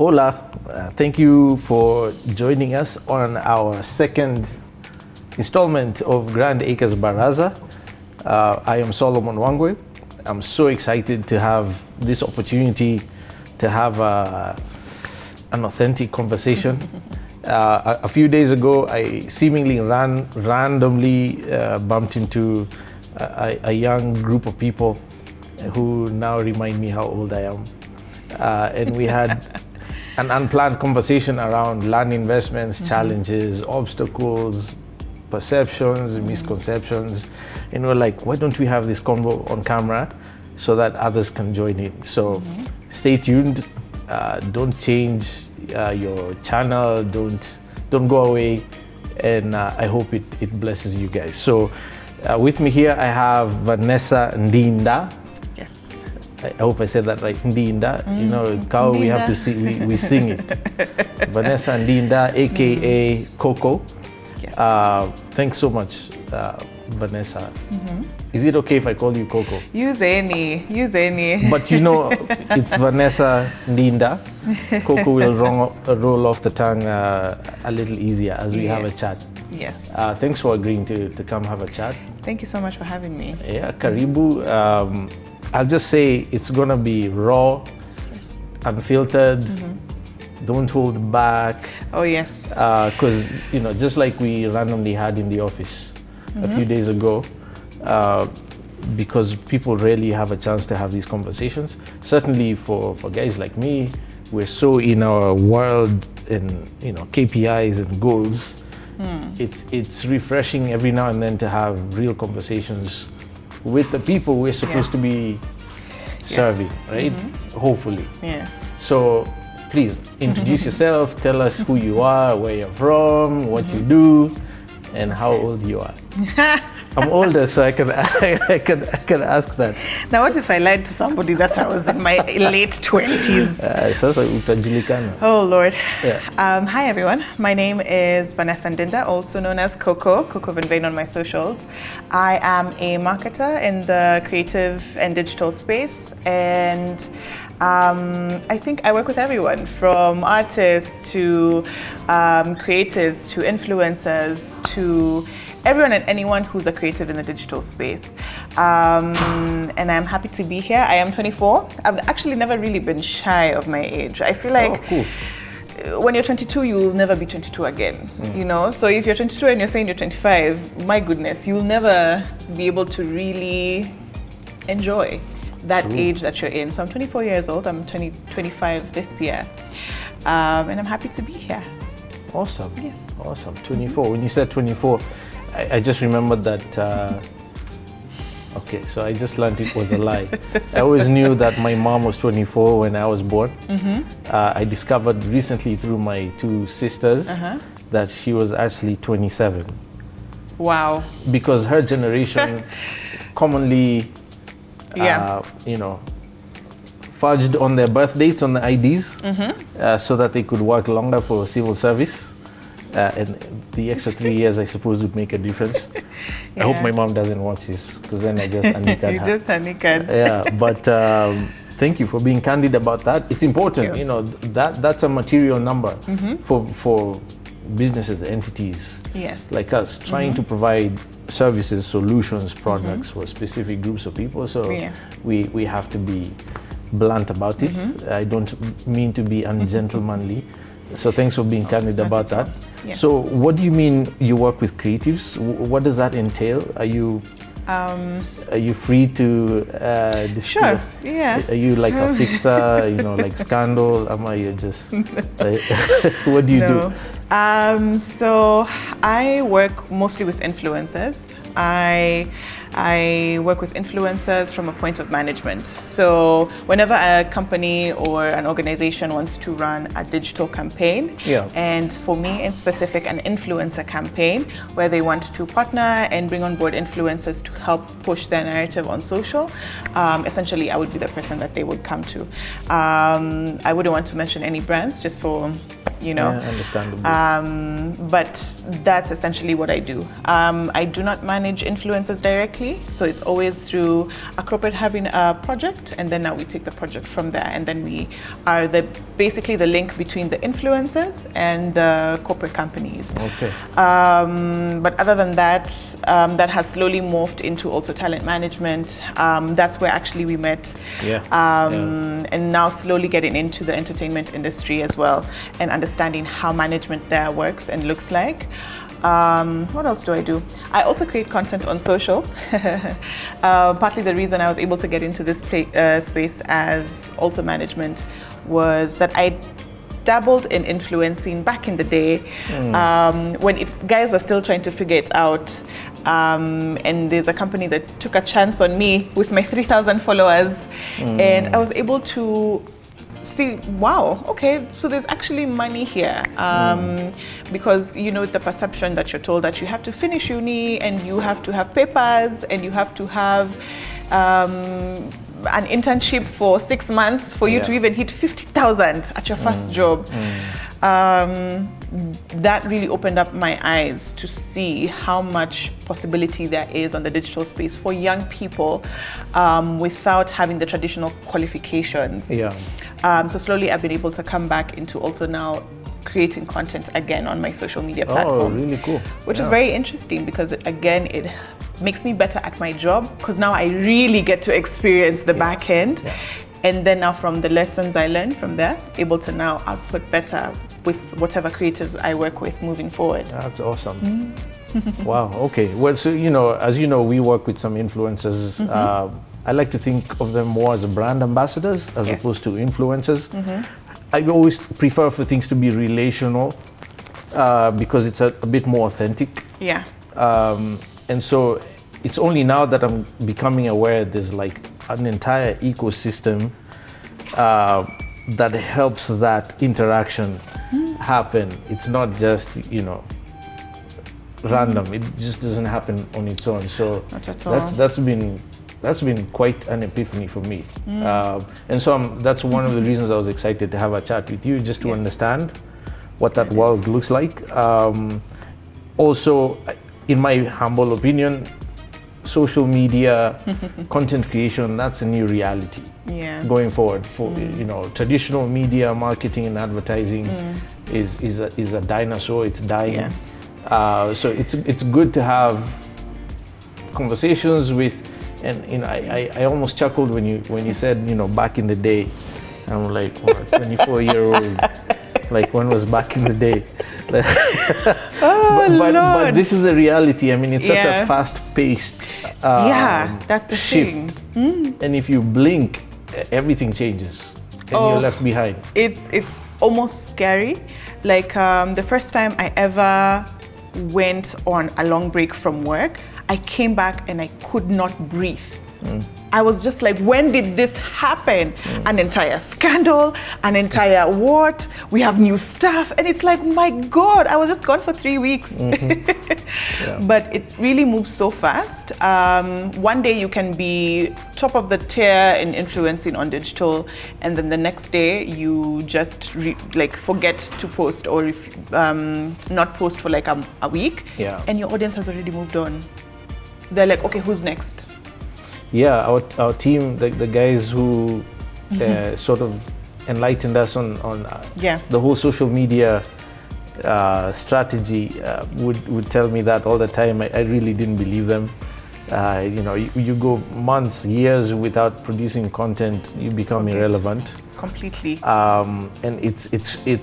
Hola, thank you for joining us on our second installment of GrandAcres Baraza. I am Solomon Wangwe. I'm so excited to have this opportunity to have an authentic conversation. A few days ago, I seemingly randomly bumped into a young group of people who now remind me how old I am. And we had an unplanned conversation around land investments, challenges, obstacles, perceptions, misconceptions. And we're like, why don't we have this convo on camera so that others can join in? So stay tuned. Don't change your channel. Don't go away. And I hope it blesses you guys. So with me here, I have Vanessa Ndinda. Yes. I hope I said that right, Ndinda. You know, Kao, we have to sing, we sing it. Vanessa Ndinda, aka Coco. Yes. Thanks so much, Vanessa. Is it okay if I call you Coco? Use any. But you know, it's Vanessa Ndinda. Coco will roll off the tongue a little easier as we have a chat. Yes. Thanks for agreeing to come have a chat. Thank you so much for having me. Yeah, Karibu. I'll just say it's gonna be raw, unfiltered. Don't hold back. Oh yes. Because you know, just like we randomly had in the office a few days ago, because people rarely have a chance to have these conversations. Certainly for guys like me, we're so in our world in KPIs and goals. It's refreshing every now and then to have real conversations with the people we're supposed to be serving, right? Hopefully. Yeah. So please introduce yourself, tell us who you are, where you're from, what you do, and how old you are. I'm older, so I can ask that. Now, what if I lied to somebody that I was in my late 20s? Oh Lord. Yeah. Hi everyone. My name is Vanessa Ndinda, also known as Coco Vanveen on my socials. I am a marketer in the creative and digital space, and I think I work with everyone from artists to creatives to influencers to everyone and anyone who's a creative in the digital space. And I'm happy to be here. I am 24. I've actually never really been shy of my age. I feel like when you're 22, you'll never be 22 again, you know? So if you're 22 and you're saying you're 25, my goodness, you'll never be able to really enjoy that age that you're in. So I'm 24 years old. I'm 25 this year. And I'm happy to be here. Awesome. Yes. Awesome. 24. When you said 24, I just remembered that, okay, so I just learned it was a lie. I always knew that my mom was 24 when I was born. I discovered recently through my two sisters that she was actually 27. Wow. Because her generation commonly, fudged on their birth dates on the IDs so that they could work longer for civil service. And the extra 3 years, I suppose, would make a difference. I hope my mom doesn't watch this, because then I just anikad her. You just anikad. Yeah, but thank you for being candid about that. It's important, you know, that's a material number for businesses, entities like us, trying to provide services, solutions, products for specific groups of people. So we have to be blunt about it. I don't mean to be ungentlemanly. So thanks for being candid about that. Yes. So what do you mean you work with creatives? What does that entail? Are you free to display? Sure, yeah. Are you like a fixer, you know, like Scandal? Am I just, what do you do? So I work mostly with influencers. I work with influencers from a point of management. So whenever a company or an organization wants to run a digital campaign, and for me in specific, an influencer campaign where they want to partner and bring on board influencers to help push their narrative on social, essentially I would be the person that they would come to. I wouldn't want to mention any brands just for you know. Yeah, understandable. But that's essentially what I do. I do not manage influencers directly, so it's always through a corporate having a project, and then now we take the project from there, and then we are basically the link between the influencers and the corporate companies. Okay. But other than that, that has slowly morphed into also talent management. That's where actually we met. Yeah. And now slowly getting into the entertainment industry as well, and understanding how management there works and looks like. What else do I do? I also create content on social. Partly the reason I was able to get into this space as also management was that I dabbled in influencing back in the day when guys were still trying to figure it out. And there's a company that took a chance on me with my 3,000 followers. And I was able to see, wow, okay, so there's actually money here. Because, you know, the perception that you're told that you have to finish uni and you have to have papers and you have to have an internship for 6 months for you to even hit 50,000 at your first job. That really opened up my eyes to see how much possibility there is on the digital space for young people without having the traditional qualifications. So slowly I've been able to come back into also now creating content again on my social media platform. Oh, really cool. Which is very interesting because again, it makes me better at my job because now I really get to experience the back end. And then now from the lessons I learned from there, able to now output better with whatever creatives I work with moving forward. That's awesome. Wow, okay. Well, so, you know, as you know, we work with some influencers. I like to think of them more as brand ambassadors as opposed to influencers. I always prefer for things to be relational because it's a bit more authentic. And so it's only now that I'm becoming aware there's like an entire ecosystem that helps that interaction happen. It's not just, you know, random. It just doesn't happen on its own. So not at all. That's been quite an epiphany for me. And so that's one of the reasons I was excited to have a chat with you, just to understand what that world looks like. Also, in my humble opinion, social media content creation, that's a new reality going forward. For you know, traditional media marketing and advertising is a dinosaur. It's dying. So it's good to have conversations with. And you know, I almost chuckled when you said, you know, back in the day. I'm like, what, 24-year-old. Like, when was back in the day? But this is a reality. I mean, it's such a fast-paced that's the shift. And if you blink, everything changes, and you're left behind. It's almost scary. Like the first time I ever went on a long break from work, I came back and I could not breathe. I was just like, when did this happen? An entire scandal, an entire what? We have new stuff. And it's like, my God, I was just gone for 3 weeks. But it really moves so fast. One day you can be top of the tier in influencing on digital, and then the next day you just forget to post, or not post for like a week, and your audience has already moved on. They're like, okay, who's next? Our team, the guys who sort of enlightened us on the whole social media strategy would tell me that all the time. I really didn't believe them. You know, you go months, years without producing content, you become irrelevant. Completely. And it's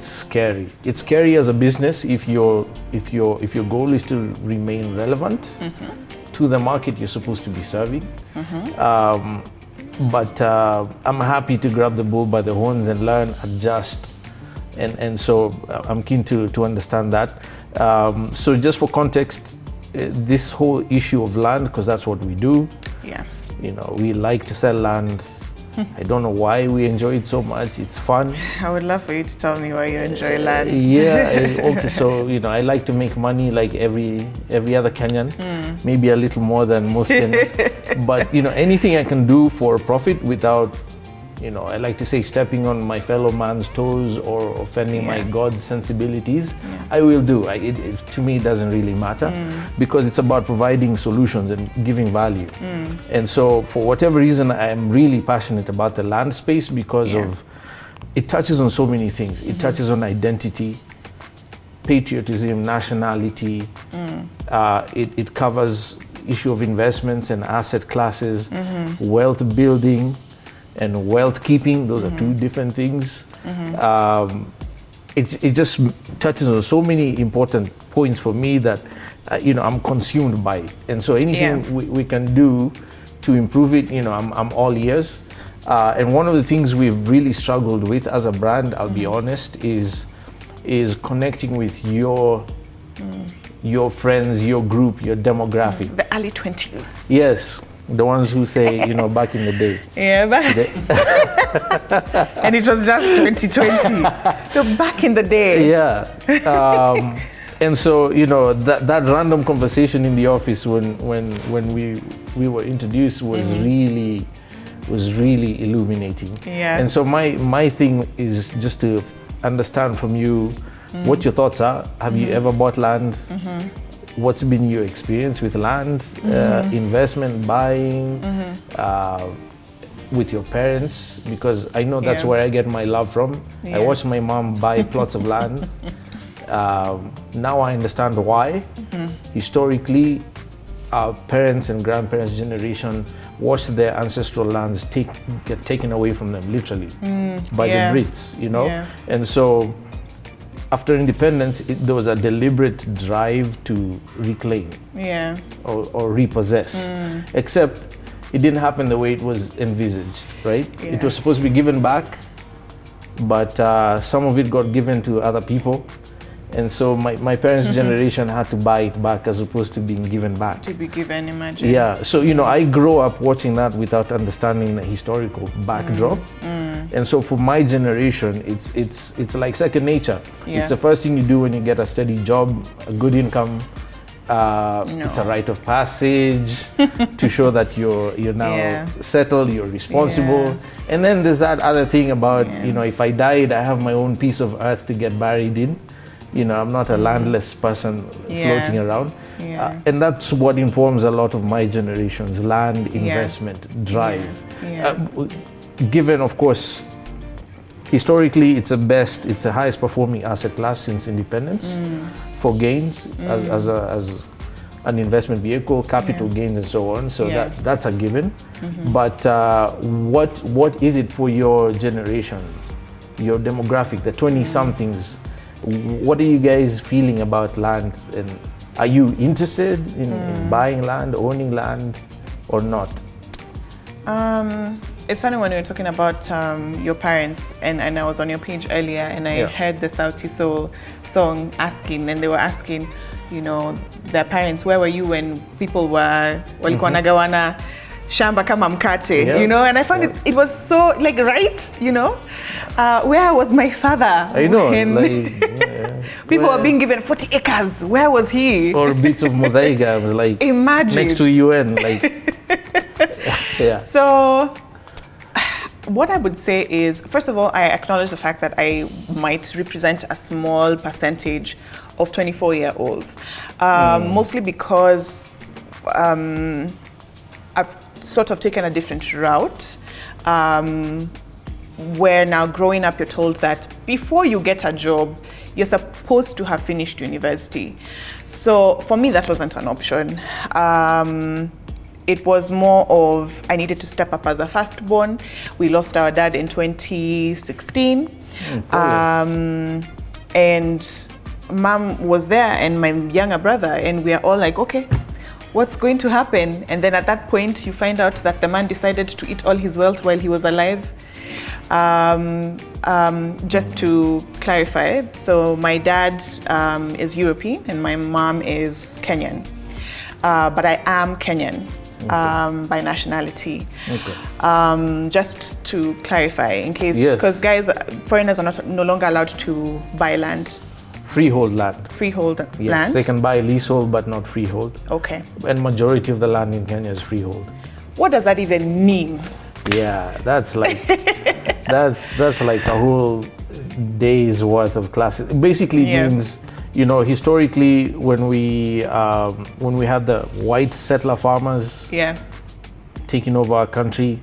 scary. It's scary as a business if your goal is to remain relevant to the market you're supposed to be serving. But I'm happy to grab the bull by the horns and learn, adjust, and so I'm keen to understand that. So just for context, this whole issue of land, because that's what we do. You know, we like to sell land. I don't know why we enjoy it so much. It's fun. I would love for you to tell me why you enjoy land. Okay, so you know, I like to make money like every other Kenyan, maybe a little more than most Kenyans. But you know, anything I can do for profit without, I like to say, stepping on my fellow man's toes or offending my God's sensibilities, I will do. To me, it doesn't really matter because it's about providing solutions and giving value. And so for whatever reason, I am really passionate about the land space because of it touches on so many things. It touches on identity, patriotism, nationality. It covers issue of investments and asset classes, wealth building and wealth keeping. Those are two different things. It just touches on so many important points for me that I'm consumed by it. And so anything we can do to improve it, I'm all ears. And one of the things we've really struggled with as a brand, I'll be honest, is connecting with your friends, your group, your demographic. The early 20s. Yes, the ones who say, back in the day. Yeah, and it was just 2020. No, back in the day. Yeah. And so, that random conversation in the office when we were introduced was really illuminating. Yeah. And so my thing is just to understand from you what your thoughts are. Have you ever bought land? What's been your experience with land, investment, buying, with your parents? Because I know that's where I get my love from. I watched my mom buy plots of land. Now I understand why. Historically, our parents and grandparents' generation watched their ancestral lands get taken away from them, literally, by the Brits, And so after independence, there was a deliberate drive to reclaim or repossess, except it didn't happen the way it was envisaged, right? It was supposed to be given back, but some of it got given to other people. And so my parents' generation had to buy it back as opposed to being given back. To be given, imagine. Yeah, so I grew up watching that without understanding the historical backdrop. And so for my generation, it's like second nature. It's the first thing you do when you get a steady job, a good income. It's a rite of passage to show that you're now settled, you're responsible. And then there's that other thing about, if I died, I have my own piece of earth to get buried in. I'm not a landless person floating around. And that's what informs a lot of my generation's land investment drive. Given, of course, historically, it's the highest performing asset class since independence for gains as an investment vehicle, capital gains and so on. So that's a given. But what is it for your generation, your demographic, the 20-somethings? What are you guys feeling about land? And are you interested in buying land, owning land, or not? It's funny when you were talking about your parents, and I was on your page earlier, and I heard the Sauti Soul song asking, and they were asking, their parents, where were you when people were walikuwa nagawana shamba kama mkate, and I found it was so right, where was my father? I know, people were being given 40 acres. Where was he? Or bits of Muthaiga was imagine next to UN, So what I would say is, first of all, I acknowledge the fact that I might represent a small percentage of 24-year-olds, mostly because I've sort of taken a different route, where now growing up you're told that before you get a job, you're supposed to have finished university. So for me, that wasn't an option. It was more of, I needed to step up as a firstborn. We lost our dad in 2016. And mom was there and my younger brother, and we are all like, okay, what's going to happen? And then at that point, you find out that the man decided to eat all his wealth while he was alive. Just to clarify, so my dad is European and my mom is Kenyan. But I am Kenyan. By nationality. Just to clarify, in case, because foreigners are no longer allowed to buy land. Freehold land. Freehold land. They can buy leasehold, but not freehold. Okay. And majority of the land in Kenya is freehold. What does that even mean? Yeah, that's like That's like a whole day's worth of classes. It basically means, you know, historically when we had the white settler farmers taking over our country,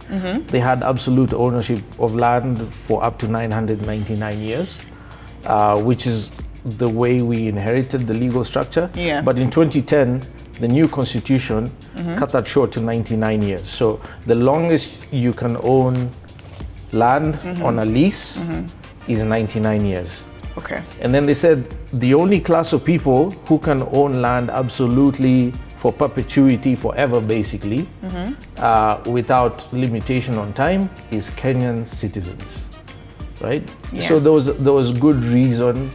they had absolute ownership of land for up to 999 years, which is the way we inherited the legal structure. But in 2010, the new constitution cut that short to 99 years. So the longest you can own land on a lease is 99 years. Okay. And then they said the only class of people who can own land absolutely for perpetuity, forever basically, without limitation on time, is Kenyan citizens, right? So there was good reason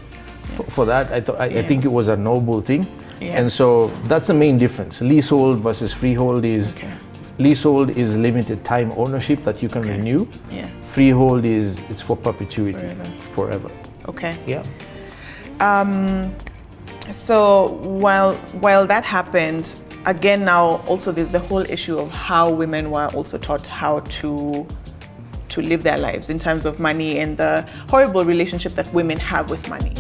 for that. I think it was a noble thing. And so that's the main difference. Leasehold versus freehold is, leasehold is limited time ownership that you can renew. Freehold it's for perpetuity, forever. Okay. Yeah. So while that happened, again now also there's the whole issue of how women were also taught how to live their lives in terms of money and the horrible relationship that women have with money.